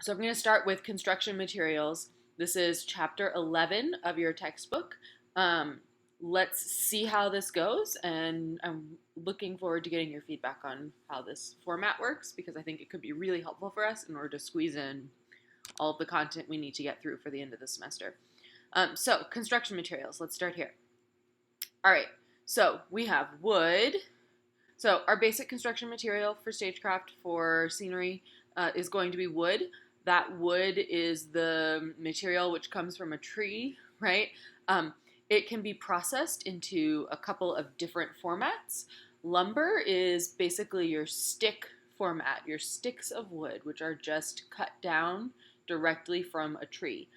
So I'm going to start with construction materials. This is chapter 11 of your textbook. Let's see how this goes, and I'm looking forward to getting your feedback on how this format works because I think it could be really helpful for us in order to squeeze in all of the content we need to get through for the end of the semester. So, construction materials, let's start here. All right, so we have wood. So, our basic construction material for stagecraft for scenery is going to be wood. That wood is the material which comes from a tree, right? It can be processed into a couple of different formats. Lumber is basically your stick format, your sticks of wood, which are just cut down directly from a tree.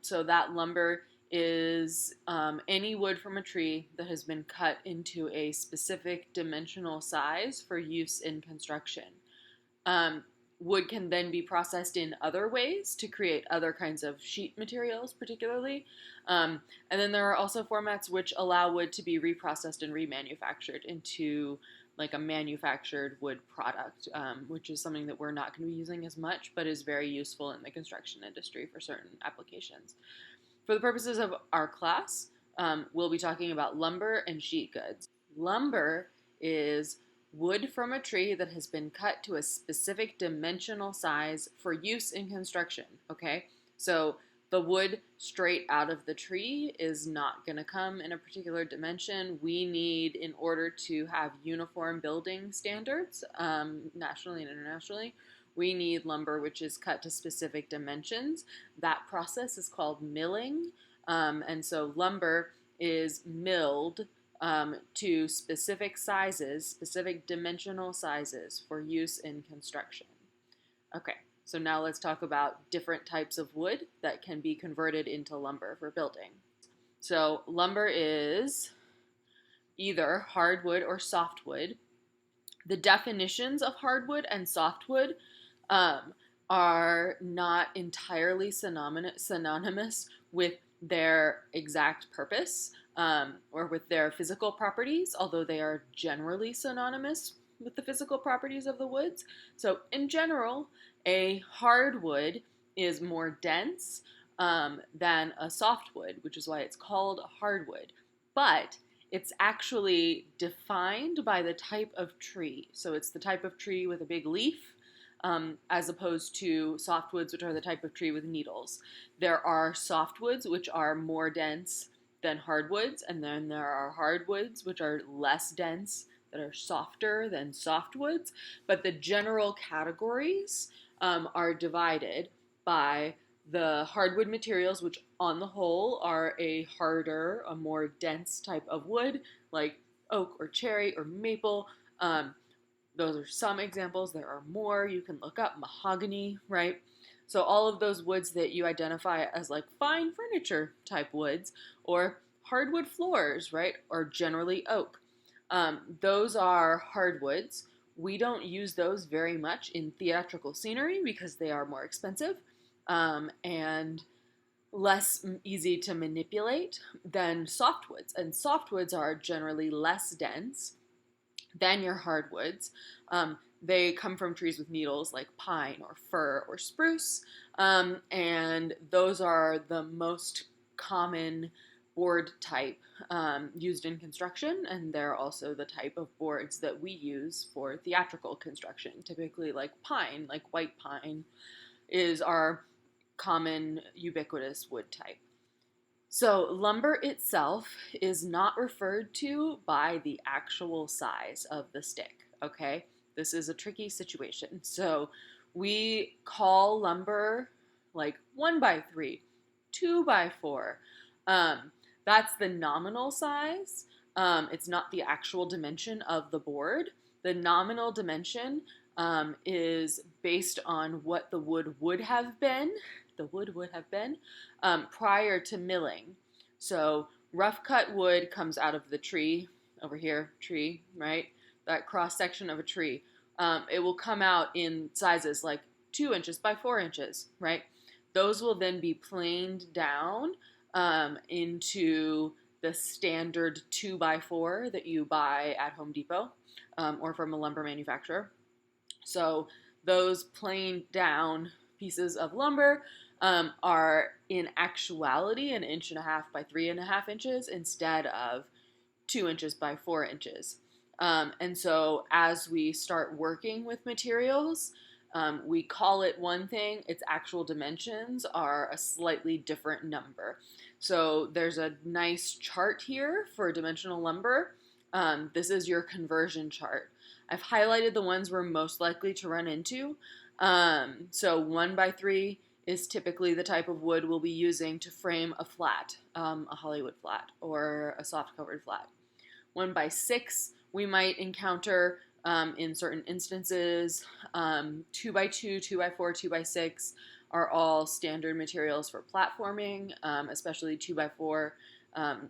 So that lumber is any wood from a tree that has been cut into a specific dimensional size for use in construction. Um, Wood can then be processed in other ways to create other kinds of sheet materials, particularly. And then there are also formats which allow wood to be reprocessed and remanufactured into like a manufactured wood product, which is something that we're not going to be using as much, but is very useful in the construction industry for certain applications. For the purposes of our class, we'll be talking about lumber and sheet goods. Lumber is wood from a tree that has been cut to a specific dimensional size for use in construction, okay? So the wood straight out of the tree is not going to come in a particular dimension. We need, in order to have uniform building standards, nationally and internationally, we need lumber which is cut to specific dimensions. That process is called milling. And so lumber is milled to specific sizes, specific dimensional sizes for use in construction. Okay, so now let's talk about different types of wood that can be converted into lumber for building. So lumber is either hardwood or softwood. The definitions of hardwood and softwood are not entirely synonymous with their exact purpose or with their physical properties, although they are generally synonymous with the physical properties of the woods. So, in general, a hardwood is more dense than a softwood, which is why it's called a hardwood. But it's actually defined by the type of tree. So it's the type of tree with a big leaf, as opposed to softwoods, which are the type of tree with needles. There are softwoods, which are more dense than hardwoods, and then there are hardwoods, which are less dense, that are softer than softwoods. But the general categories are divided by the hardwood materials, which on the whole are a harder, a more dense type of wood, like oak or cherry or maple. Those are some examples. There are more. You can look up mahogany, right? So all of those woods that you identify as like fine furniture type woods or hardwood floors, right, are generally oak. Those are hardwoods. We don't use those very much in theatrical scenery because they are more expensive and less easy to manipulate than softwoods. And softwoods are generally less dense than your hardwoods. They come from trees with needles like pine or fir or spruce, and those are the most common board type used in construction, and they're also the type of boards that we use for theatrical construction. Typically, like pine, like white pine, is our common ubiquitous wood type. So, lumber itself is not referred to by the actual size of the stick, okay? This is a tricky situation. So, we call lumber like 1x3, 2x4. That's the nominal size. It's not the actual dimension of the board. The nominal dimension is based on what the wood would have been. The wood would have been prior to milling. So rough cut wood comes out of the tree, over here, tree, right? That cross section of a tree. It will come out in sizes like 2 inches by 4 inches, right? Those will then be planed down into the standard 2x4 that you buy at Home Depot or from a lumber manufacturer. So those planed down pieces of lumber are in actuality 1.5 inches by 3.5 inches instead of 2 inches by 4 inches. And so as we start working with materials, we call it one thing, its actual dimensions are a slightly different number. So there's a nice chart here for dimensional lumber. This is your conversion chart. I've highlighted the ones we're most likely to run into. So 1x3 is typically the type of wood we'll be using to frame a flat, a Hollywood flat or a soft covered flat. 1x6 we might encounter in certain instances. 2x2, 2x4, 2x6 are all standard materials for platforming, especially 2x4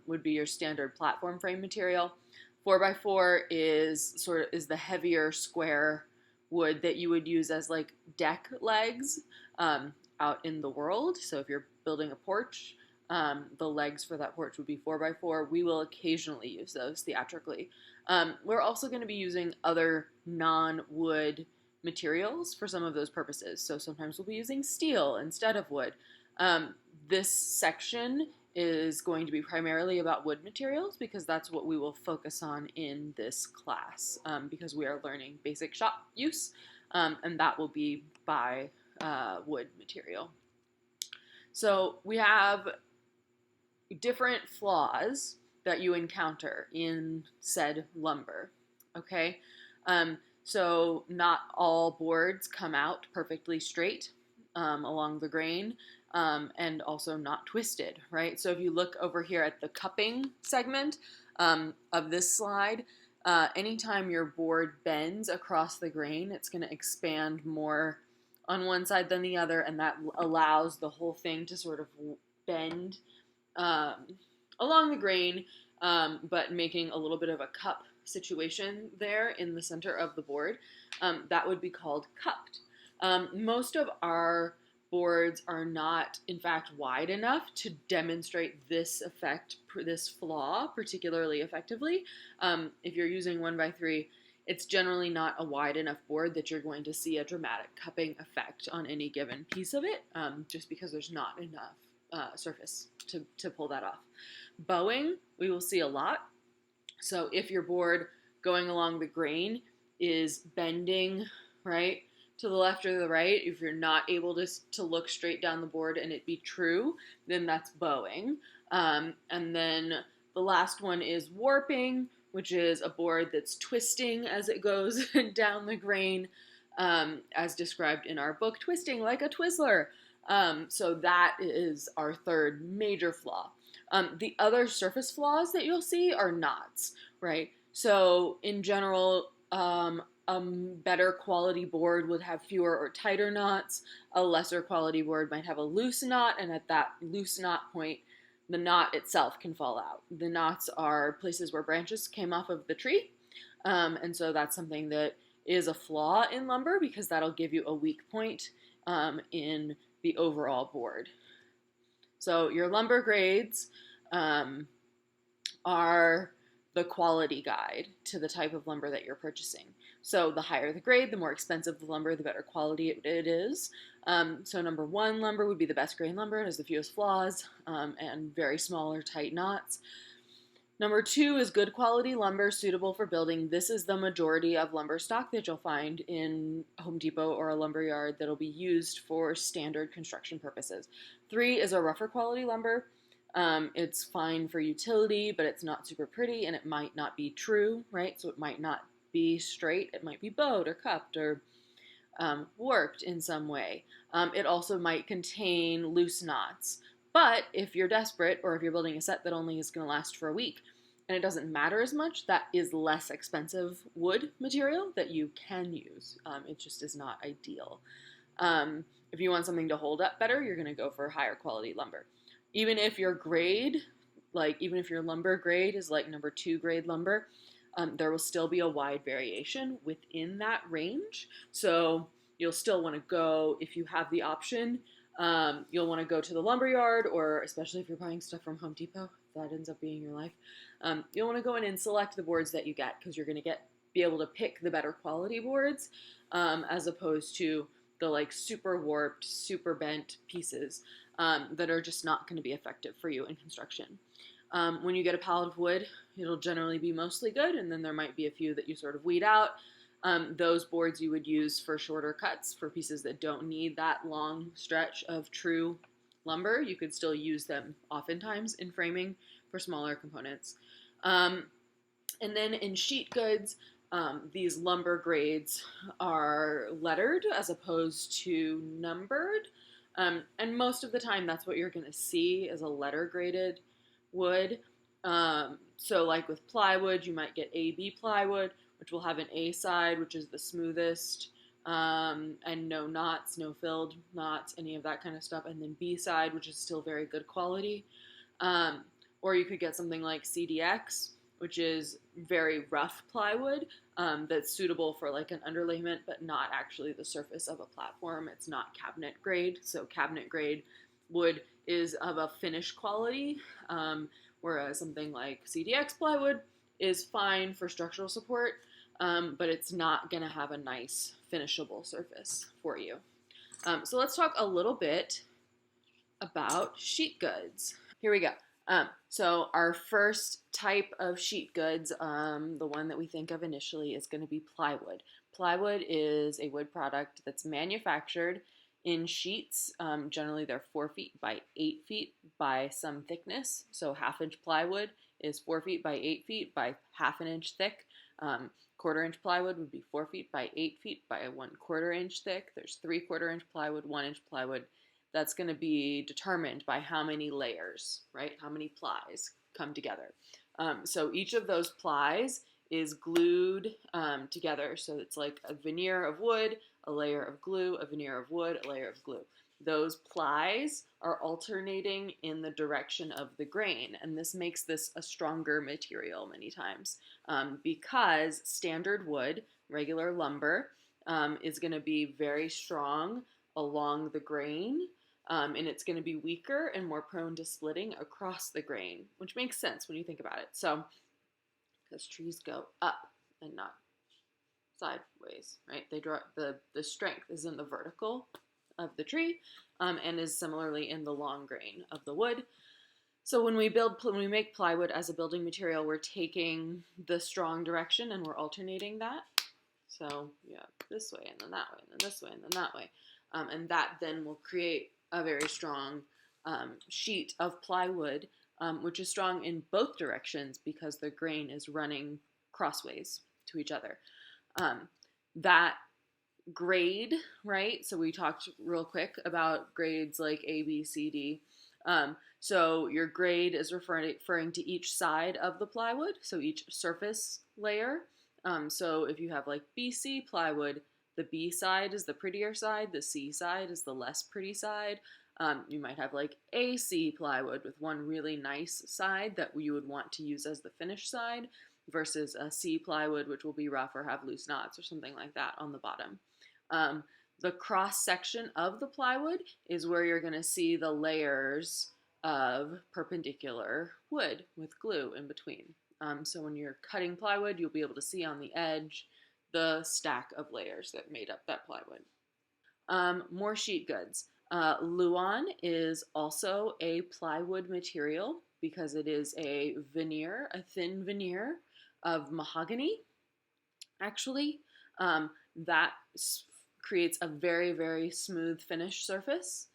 would be your standard platform frame material. 4x4 is the heavier square wood that you would use as like deck legs out in the world. So if you're building a porch, the legs for that porch would be 4x4. We will occasionally use those theatrically. We're also going to be using other non-wood materials for some of those purposes. So sometimes we'll be using steel instead of wood. This section is going to be primarily about wood materials because that's what we will focus on in this class because we are learning basic shop use, and that will be by wood material. So we have different flaws that you encounter in said lumber, okay? So not all boards come out perfectly straight along the grain, and also not twisted, right? So if you look over here at the cupping segment of this slide, anytime your board bends across the grain, it's going to expand more on one side than the other, and that allows the whole thing to sort of bend along the grain, but making a little bit of a cup situation there in the center of the board. That would be called cupped. Most of our boards are not, in fact, wide enough to demonstrate this effect, this flaw particularly effectively. If you're using 1x3, it's generally not a wide enough board that you're going to see a dramatic cupping effect on any given piece of it, just because there's not enough surface to pull that off. Bowing, we will see a lot. So if your board going along the grain is bending, right, to the left or to the right, if you're not able to look straight down the board and it be true, then that's bowing. And then the last one is warping, which is a board that's twisting as it goes down the grain, as described in our book, Twisting Like a Twizzler. So that is our third major flaw. The other surface flaws that you'll see are knots, right? So in general, better quality board would have fewer or tighter knots. A lesser quality board might have a loose knot, and at that loose knot point, the knot itself can fall out. The knots are places where branches came off of the tree, and so that's something that is a flaw in lumber because that'll give you a weak point in the overall board. So your lumber grades are the quality guide to the type of lumber that you're purchasing. So the higher the grade, the more expensive the lumber, the better quality it is. So number 1 lumber would be the best grain lumber. It has the fewest flaws and very small or tight knots. Number 2 is good quality lumber suitable for building. This is the majority of lumber stock that you'll find in Home Depot or a lumber yard that'll be used for standard construction purposes. 3 is a rougher quality lumber. It's fine for utility, but it's not super pretty, and it might not be true, right? So it might not be straight. It might be bowed or cupped or warped in some way. It also might contain loose knots. But if you're desperate, or if you're building a set that only is going to last for a week, and it doesn't matter as much, that is less expensive wood material that you can use. It just is not ideal. If you want something to hold up better, you're going to go for higher quality lumber. Even if your grade, even if your lumber grade is like number 2 grade lumber, there will still be a wide variation within that range. So you'll still want to go, if you have the option, you'll want to go to the lumber yard, or especially if you're buying stuff from Home Depot, that ends up being your life. You'll want to go in and select the boards that you get, because you're going to be able to pick the better quality boards, as opposed to the like super warped, super bent pieces that are just not going to be effective for you in construction. When you get a pallet of wood, it'll generally be mostly good, and then there might be a few that you sort of weed out. Those boards you would use for shorter cuts, for pieces that don't need that long stretch of true lumber. You could still use them oftentimes in framing for smaller components. And then in sheet goods, these lumber grades are lettered as opposed to numbered. And most of the time that's what you're going to see is a letter graded wood. So like with plywood, you might get AB plywood, which will have an A side, which is the smoothest, and no knots, no filled knots, any of that kind of stuff. And then B side, which is still very good quality. Or you could get something like CDX, which is very rough plywood that's suitable for like an underlayment, but not actually the surface of a platform. It's not cabinet grade. So cabinet grade wood is of a finish quality, whereas something like CDX plywood is fine for structural support, but it's not going to have a nice finishable surface for you. So let's talk a little bit about sheet goods. Here we go. So our first type of sheet goods, the one that we think of initially, is going to be plywood. Plywood is a wood product that's manufactured in sheets. Generally they're 4 feet by 8 feet by some thickness. So 1/2 inch plywood is 4 feet by 8 feet by 1/2 inch thick. 1/4 inch plywood would be 4 feet by 8 feet by 1/4 inch thick. There's 3/4 inch plywood, 1 inch plywood. That's going to be determined by how many layers, right? How many plies come together. So each of those plies is glued together. So it's like a veneer of wood, a layer of glue, a veneer of wood, a layer of glue. Those plies are alternating in the direction of the grain, and this makes this a stronger material many times because standard wood, regular lumber, is going to be very strong along the grain. And it's going to be weaker and more prone to splitting across the grain, which makes sense when you think about it. So, because trees go up and not sideways, right? They draw the strength is in the vertical of the tree, and is similarly in the long grain of the wood. So when we make plywood as a building material, we're taking the strong direction and we're alternating that. So yeah, this way and then that way and then this way and then that way, and that then will create a very strong sheet of plywood, which is strong in both directions because the grain is running crossways to each other. That grade, right? So we talked real quick about grades like A, B, C, D. So your grade is referring to each side of the plywood, so each surface layer. So if you have like BC plywood, the B side is the prettier side, the C side is the less pretty side. You might have like AC plywood with one really nice side that you would want to use as the finish side versus a C plywood, which will be rough or have loose knots or something like that on the bottom. The cross section of the plywood is where you're going to see the layers of perpendicular wood with glue in between. So when you're cutting plywood, you'll be able to see on the edge the stack of layers that made up that plywood. More sheet goods. Luan is also a plywood material because it is a veneer, a thin veneer of mahogany, actually. That creates a very, very smooth finish surface.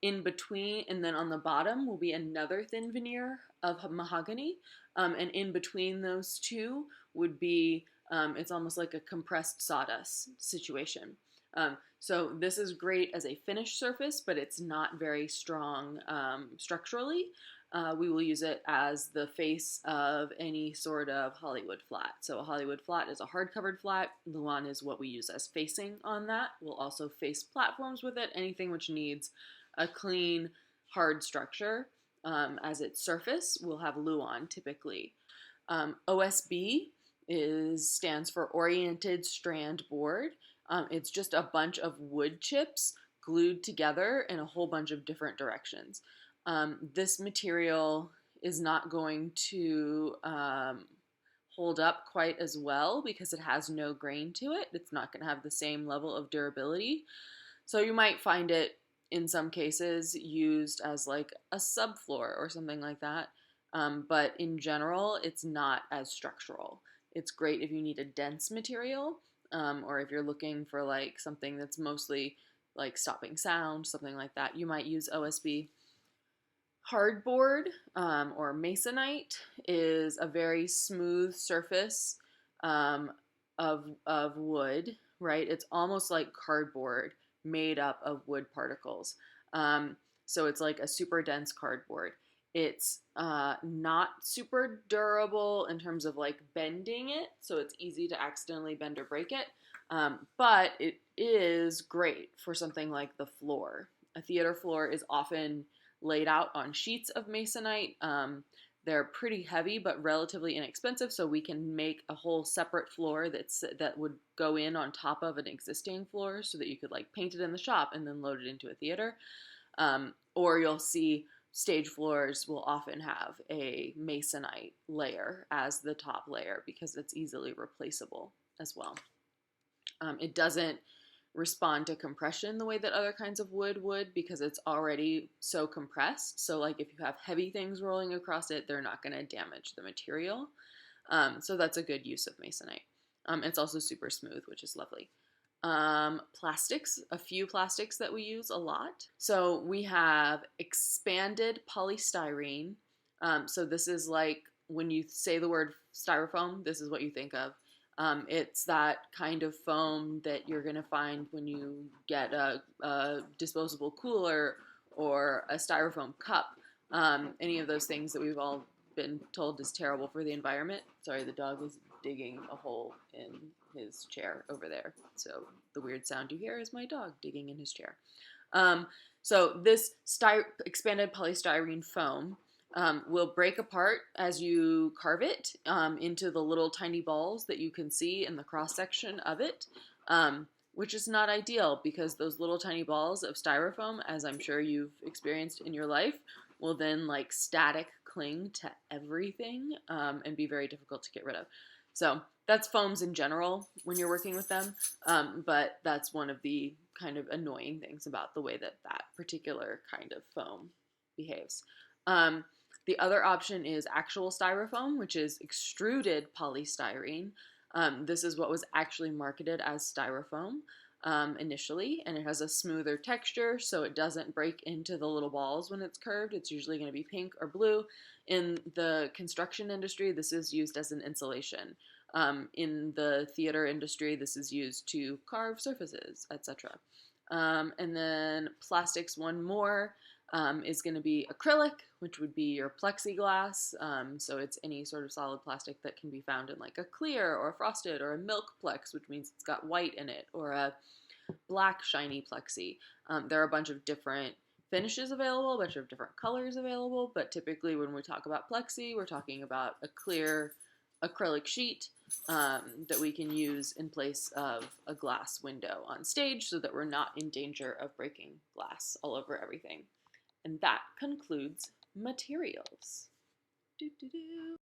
In between, and then on the bottom will be another thin veneer of mahogany, and in between those two would be, it's almost like a compressed sawdust situation. So this is great as a finished surface, but it's not very strong structurally. We will use it as the face of any sort of Hollywood flat. So a Hollywood flat is a hard-covered flat. Luan is what we use as facing on that. We'll also face platforms with it, anything which needs a clean, hard structure as its surface. We'll have Luan typically. OSB stands for Oriented Strand Board. It's just a bunch of wood chips glued together in a whole bunch of different directions. This material is not going to hold up quite as well because it has no grain to it. It's not going to have the same level of durability. So you might find it in some cases used as like a subfloor or something like that. But in general, it's not as structural. It's great if you need a dense material, or if you're looking for like something that's mostly like stopping sound, something like that. You might use OSB. Hardboard, or Masonite, is a very smooth surface of wood, right? It's almost like cardboard made up of wood particles. So it's like a super dense cardboard. It's not super durable in terms of like bending it, so it's easy to accidentally bend or break it. But it is great for something like the floor. A theater floor is often laid out on sheets of Masonite. They're pretty heavy but relatively inexpensive, so we can make a whole separate floor that would go in on top of an existing floor, so that you could like paint it in the shop and then load it into a theater. Or you'll see stage floors will often have a Masonite layer as the top layer because it's easily replaceable as well. It doesn't respond to compression the way that other kinds of wood would because it's already so compressed. So like if you have heavy things rolling across it, they're not going to damage the material. So that's a good use of Masonite. It's also super smooth, which is lovely. Plastics, a few plastics that we use a lot. So we have expanded polystyrene. So this is like when you say the word styrofoam, this is what you think of. It's that kind of foam that you're going to find when you get a disposable cooler or a styrofoam cup. Any of those things that we've all been told is terrible for the environment. Sorry, the dog is digging a hole in his chair over there. So the weird sound you hear is my dog digging in his chair. So this expanded polystyrene foam will break apart as you carve it into the little tiny balls that you can see in the cross section of it, which is not ideal because those little tiny balls of styrofoam, as I'm sure you've experienced in your life, will then like static cling to everything and be very difficult to get rid of. So that's foams in general when you're working with them, but that's one of the kind of annoying things about the way that that particular kind of foam behaves. The other option is actual styrofoam, which is extruded polystyrene. This is what was actually marketed as styrofoam initially, and it has a smoother texture, so it doesn't break into the little balls when it's curved. It's usually going to be pink or blue. In the construction industry, this is used as an insulation. In the theater industry, this is used to carve surfaces, etc. And then plastics, one more, is going to be acrylic, which would be your plexiglass. So it's any sort of solid plastic that can be found in like a clear or a frosted or a milk plex, which means it's got white in it, or a black shiny plexi. There are a bunch of different finishes available, a bunch of different colors available, but typically when we talk about plexi, we're talking about a clear acrylic sheet that we can use in place of a glass window on stage so that we're not in danger of breaking glass all over everything. And that concludes materials. Doo-doo-doo.